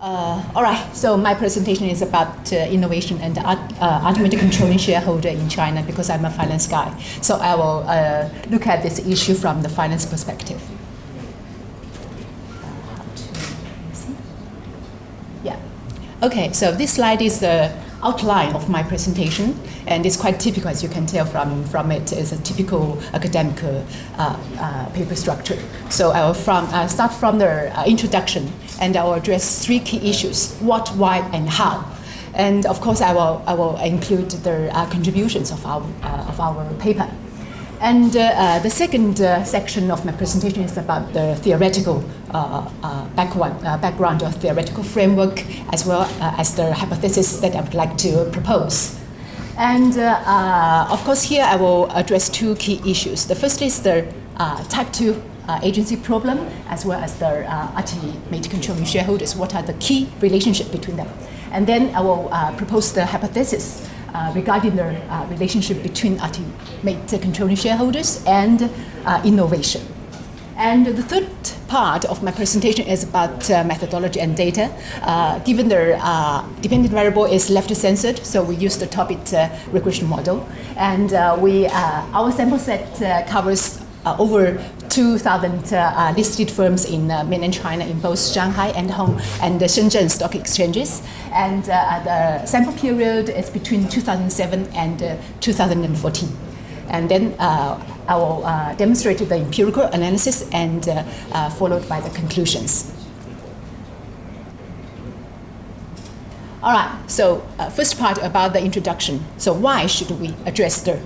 All right, so my presentation is about innovation and ultimate controlling shareholder in China because I'm a finance guy. So I will look at this issue from the finance perspective. Yeah. Okay, so this slide is the outline of my presentation, and it's quite typical, as you can tell from it. It's a typical academic paper structure. So I will start from the introduction, and I will address three key issues: what, why, and how. And of course, I will include the contributions of our paper. And the second section of my presentation is about the theoretical background or theoretical framework, as well as the hypothesis that I would like to propose. And of course, here I will address two key issues. The first is the type 2 agency problem, as well as the ultimate controlling shareholders. What are the key relationships between them? And then I will propose the hypothesis regarding the relationship between ultimate controlling shareholders and innovation. And the third part of my presentation is about methodology and data. Given the dependent variable is left censored, so we use the top-bit regression model. And our sample set covers over 2,000 listed firms in mainland China in both Shanghai and the Shenzhen stock exchanges. And the sample period is between 2007 and 2014. And then I will demonstrate the empirical analysis and followed by the conclusions. All right, so first part about the introduction. So why should we address the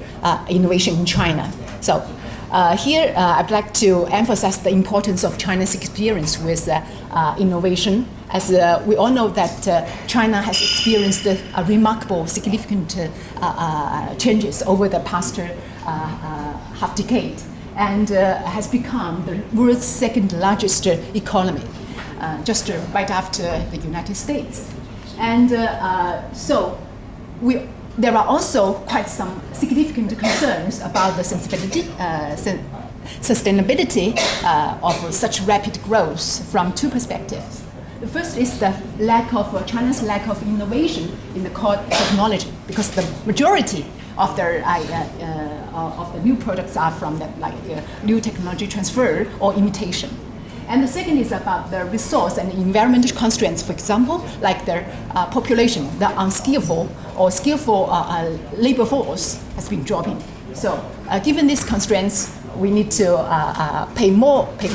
innovation in China? So here, I'd like to emphasize the importance of China's experience with innovation. As we all know that China has experienced remarkable, significant changes over the past half decade, and has become the world's second largest economy, just right after the United States. And so there are also quite some significant concerns about the sustainability of such rapid growth from two perspectives. The first is the China's lack of innovation in the core technology, because the majority of the new products are from the new technology transfer or imitation. And the second is about the resource and environmental constraints. For example, like the population, the unskillful or skillful labor force has been dropping. So given these constraints, we need to pay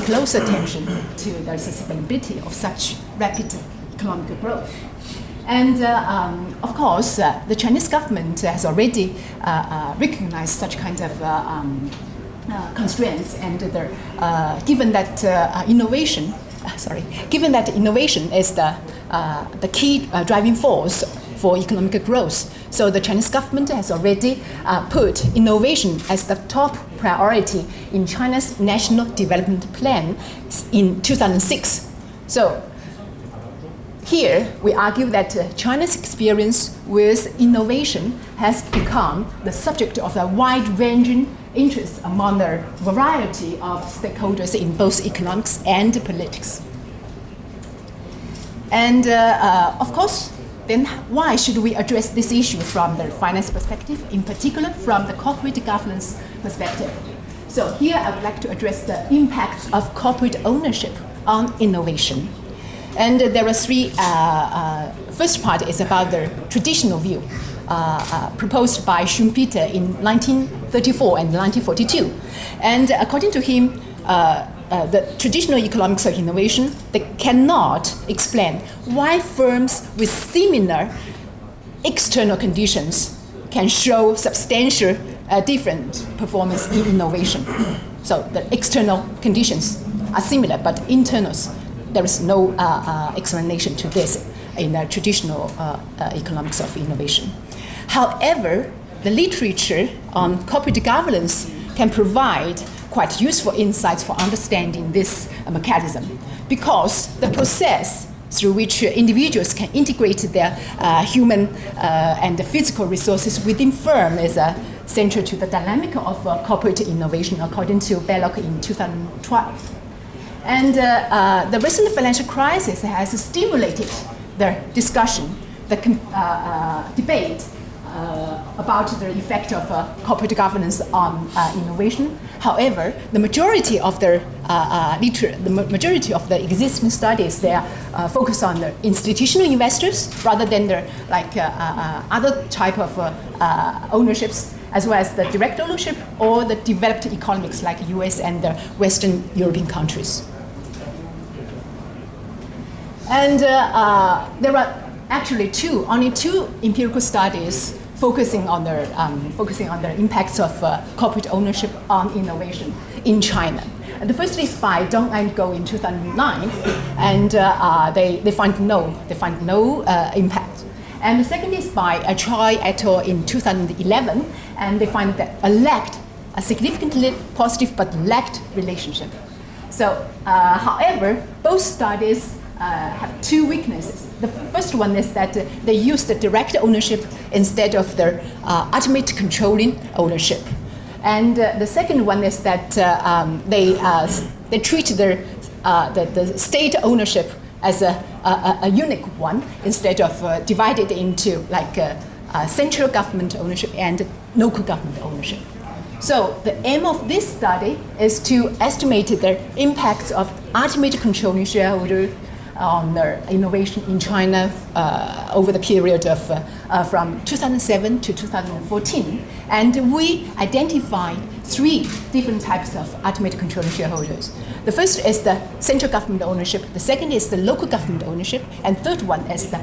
close attention to the sustainability of such rapid economic growth. And of course, the Chinese government has already recognized such kind of constraints, and given that innovation is the key driving force for economic growth. So the Chinese government has already put innovation as the top priority in China's National Development Plan in 2006. So here we argue that China's experience with innovation has become the subject of a wide-ranging interest among the variety of stakeholders in both economics and politics. And of course, then why should we address this issue from the finance perspective, in particular from the corporate governance perspective? So here I would like to address the impacts of corporate ownership on innovation. And there are three. First part is about the traditional view proposed by Schumpeter in 1934 and 1942. And according to him, the traditional economics of innovation, they cannot explain why firms with similar external conditions can show substantial different performance in innovation. So the external conditions are similar, but internals, there is no explanation to this in the traditional economics of innovation. However, the literature on corporate governance can provide quite useful insights for understanding this mechanism, because the process through which individuals can integrate their human and physical resources within firm is central to the dynamic of corporate innovation, according to Belloc in 2012. And the recent financial crisis has stimulated the discussion, the debate about the effect of corporate governance on innovation. However, the majority of the majority of the existing studies, they are focused on the institutional investors rather than the other type of ownerships, as well as the direct ownership or the developed economies like US and the Western European countries. And there are actually only two empirical studies focusing on the impacts of corporate ownership on innovation in China. And the first is by Dong and Go in 2009, and they find no impact. And the second is by Choi et al. In 2011, and they find that a significantly positive but lacked relationship. So, however, both studies have two weaknesses. The first one is that they use the direct ownership instead of the ultimate controlling ownership. And the second one is that they treat the state ownership as a unique one instead of divided into central government ownership and local government ownership. So the aim of this study is to estimate the impacts of ultimate controlling shareholder on their innovation in China over the period of from 2007 to 2014. And we identified three different types of ultimate controlling shareholders. The first is the central government ownership, the second is the local government ownership, and third one is the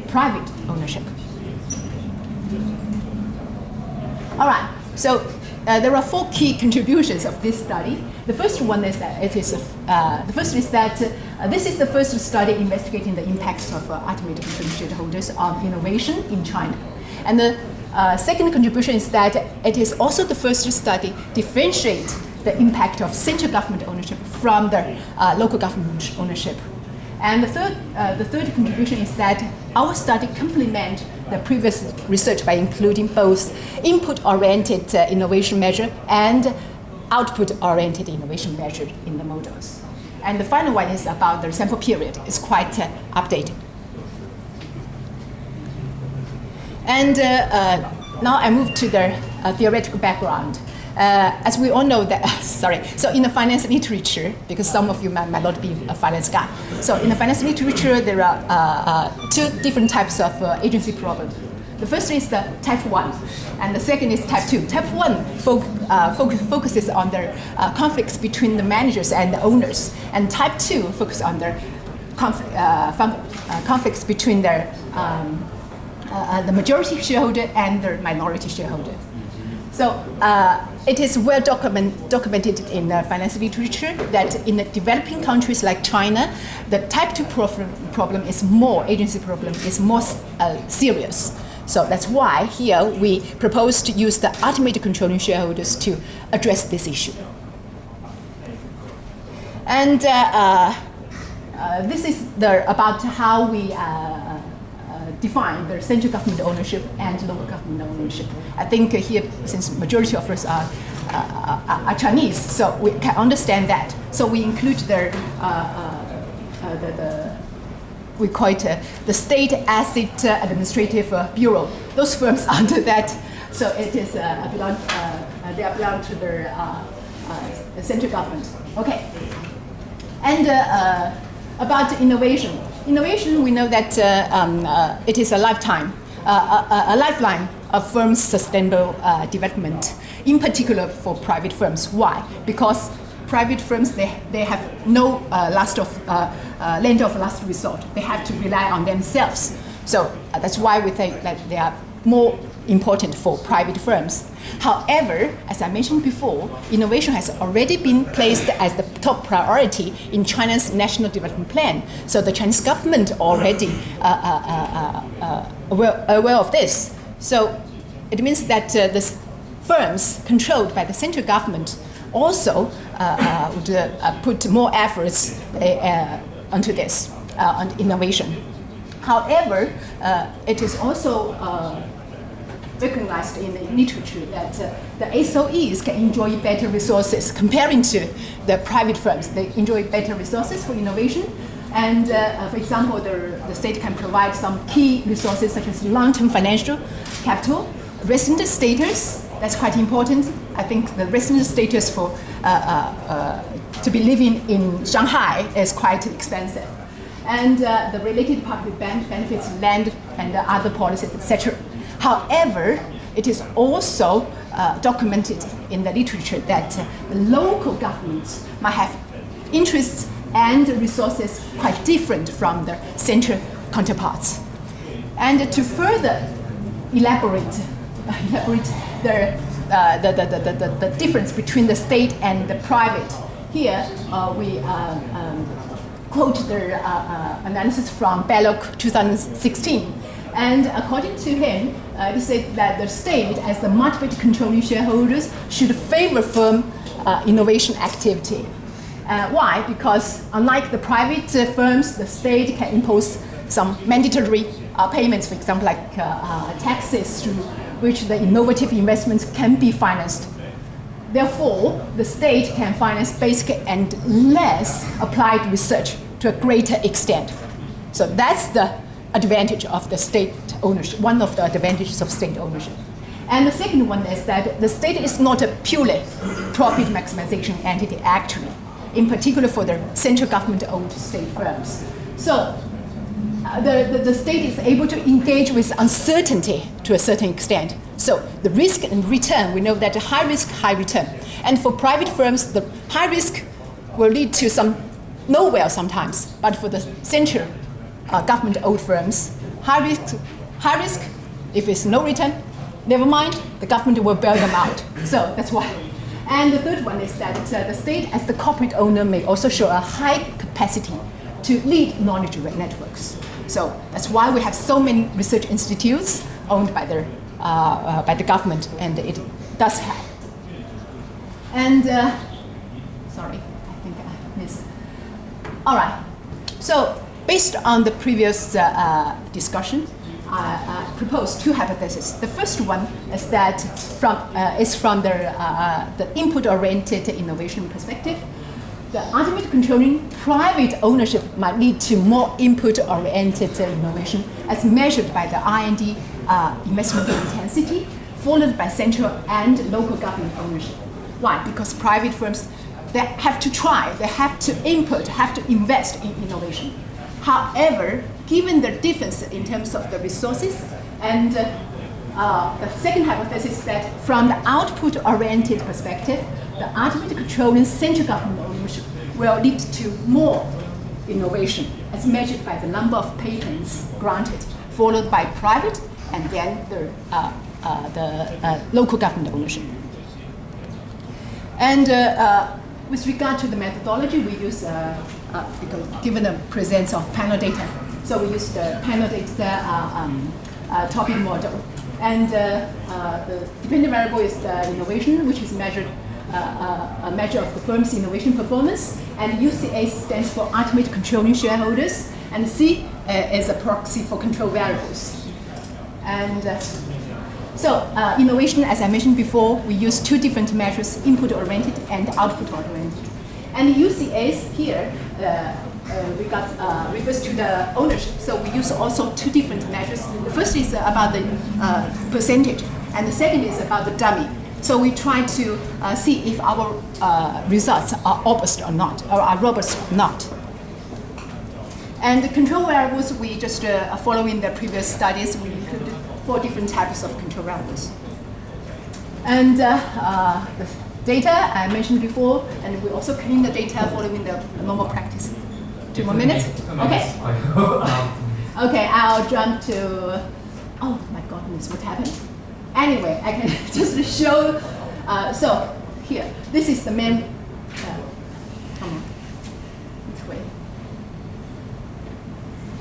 private ownership. All right, so there are four key contributions of this study. The first one is that this is the first study investigating the impacts of ultimate controlling shareholders on innovation in China. And the second contribution is that it is also the first study differentiate the impact of central government ownership from the local government ownership. And the third contribution is that our study complements the previous research by including both input-oriented innovation measure and output-oriented innovation measure in the models. And the final one is about the sample period. It's quite updated. And now I move to the theoretical background. As we all know that, so in the finance literature, because some of you might not be a finance guy, so in the finance literature there are two different types of agency problems. The first is the type 1, and the second is type 2. Type 1 focuses on the conflicts between the managers and the owners, and type 2 focuses on the conflicts between the majority shareholder and the minority shareholder. So it is well documented in the finance literature that in the developing countries like China, the type 2 agency problem is more serious. So that's why here we propose to use the ultimate controlling shareholders to address this issue. And this is about how we define the central government ownership and local government ownership. I think here, since majority of us are Chinese, so we can understand that. So we include we call it the State Asset Administrative Bureau. Those firms under that, so it is they belong to the central government. Okay. And about innovation. Innovation, we know that it is a lifeline of firms' sustainable development, in particular for private firms. Why? Because private firms, they have no land of last resort. They have to rely on themselves. So that's why we think that they are more important for private firms. However, as I mentioned before, innovation has already been placed as the top priority in China's national development plan. So the Chinese government already aware of this. So it means that the firms controlled by the central government also would put more efforts onto this, on innovation. However, it is also recognized in the literature that the SOEs can enjoy better resources comparing to the private firms. They enjoy better resources for innovation. And for example, the state can provide some key resources such as long-term financial capital, resident status. That's quite important. I think the resident status for to be living in Shanghai is quite expensive. And the related public benefits, land and other policies, etc. However, it is also documented in the literature that the local governments might have interests and resources quite different from their central counterparts. And to further elaborate the difference between the state and the private, here we quote the analysis from Belloc 2016. And according to him, he said that the state, as the motivated controlling shareholders, should favor firm innovation activity. Why? Because unlike the private firms, the state can impose some mandatory payments, for example, like taxes through which the innovative investments can be financed. Therefore, the state can finance basic and less applied research to a greater extent. So that's the advantage of the state ownership, one of the advantages of state ownership. And the second one is that the state is not a purely profit maximization entity, actually, in particular for the central government-owned state firms. So the state is able to engage with uncertainty to a certain extent. So the risk and return, we know that high risk, high return. And for private firms, the high risk will lead to some nowhere sometimes. But for the central government-owned firms, high risk, if it's no return, never mind, the government will bail them out. So that's why. And the third one is that the state, as the corporate owner, may also show a high capacity to lead knowledge networks. So that's why we have so many research institutes owned by the government, and it does have. And sorry, I think I missed. All right. So based on the previous discussion, I propose two hypotheses. The first one is that from the input-oriented innovation perspective, the ultimate controlling private ownership might lead to more input-oriented innovation as measured by the R&D investment intensity, followed by central and local government ownership. Why? Because private firms, they have to try, they have to input, have to invest in innovation. However, given the difference in terms of the resources, and the second hypothesis is that from the output-oriented perspective, the ultimate controlling central government ownership will lead to more innovation as measured by the number of patents granted, followed by private, and then the local government ownership. And with regard to the methodology, we use, because given the presence of panel data, so we use the panel data topic model. And the dependent variable is the innovation, which is measured a measure of the firm's innovation performance. And UCA stands for ultimate controlling shareholders, and C is a proxy for control variables. And so innovation, as I mentioned before, we use two different measures, input-oriented and output-oriented. And UCAs here refers to the ownership. So we use also two different measures. The first is about the percentage, and the second is about the dummy. So we try to see if our results are robust or not, or are robust or not. And the control variables, we just following the previous studies, we included 4 different types of control variables. And the data I mentioned before, and we also clean the data following the normal practice. 2 more minutes? Okay. Okay, I'll jump to, oh my goodness, what happened? Anyway, I can just show, so here, this is the main, come on, which way?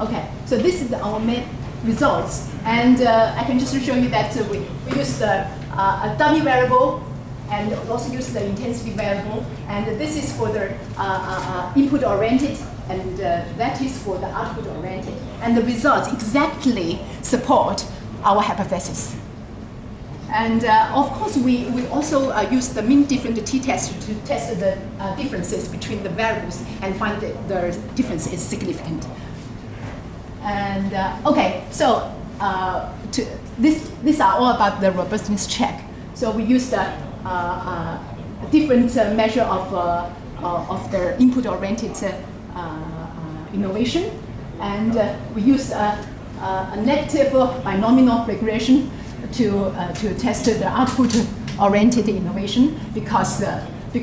Okay, so this is our main results, and I can just show you that we use a dummy variable, and also use the intensity variable, and this is for the input-oriented, and that is for the output-oriented, and the results exactly support our hypothesis. And of course, we also use the mean different t-test to test the differences between the variables and find that the difference is significant. And okay, so these are all about the robustness check. So we used a different measure of the input-oriented innovation, and we use a negative binomial regression to test the output-oriented innovation because we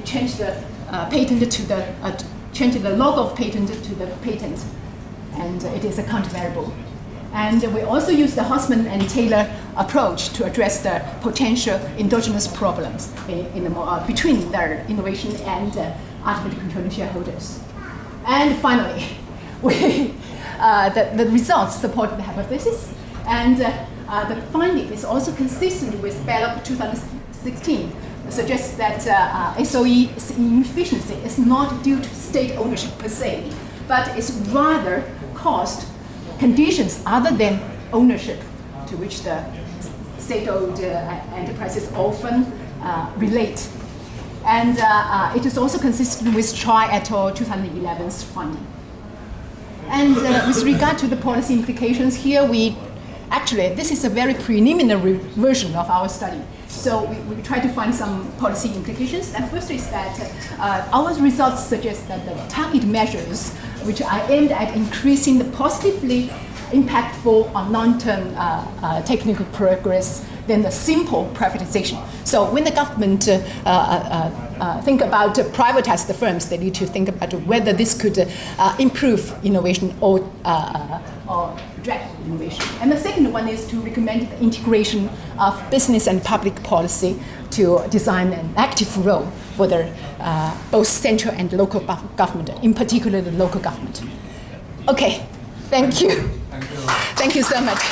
changed the patent to the change the log of patent to the patent, and it is a counter variable. And we also use the Hosman and Taylor approach to address the potential endogenous problems between their innovation and ultimately controlling shareholders. And finally, the results support the hypothesis, and the finding is also consistent with Bellop 2016, suggests that SOE's inefficiency is not due to state ownership per se, but it's rather caused conditions other than ownership, to which the state-owned enterprises often relate. And it is also consistent with Choi et al. 2011's finding. And with regard to the policy implications here, this is a very preliminary version of our study. So we try to find some policy implications. And first is that our results suggest that the target measures, which are aimed at increasing the positively impactful on long-term technical progress than the simple privatization. So when the government think about privatize the firms, they need to think about whether this could improve innovation or drag innovation. And the second one is to recommend the integration of business and public policy to design an active role for the both central and local government, in particular the local government. Okay, thank you. Thank you so much.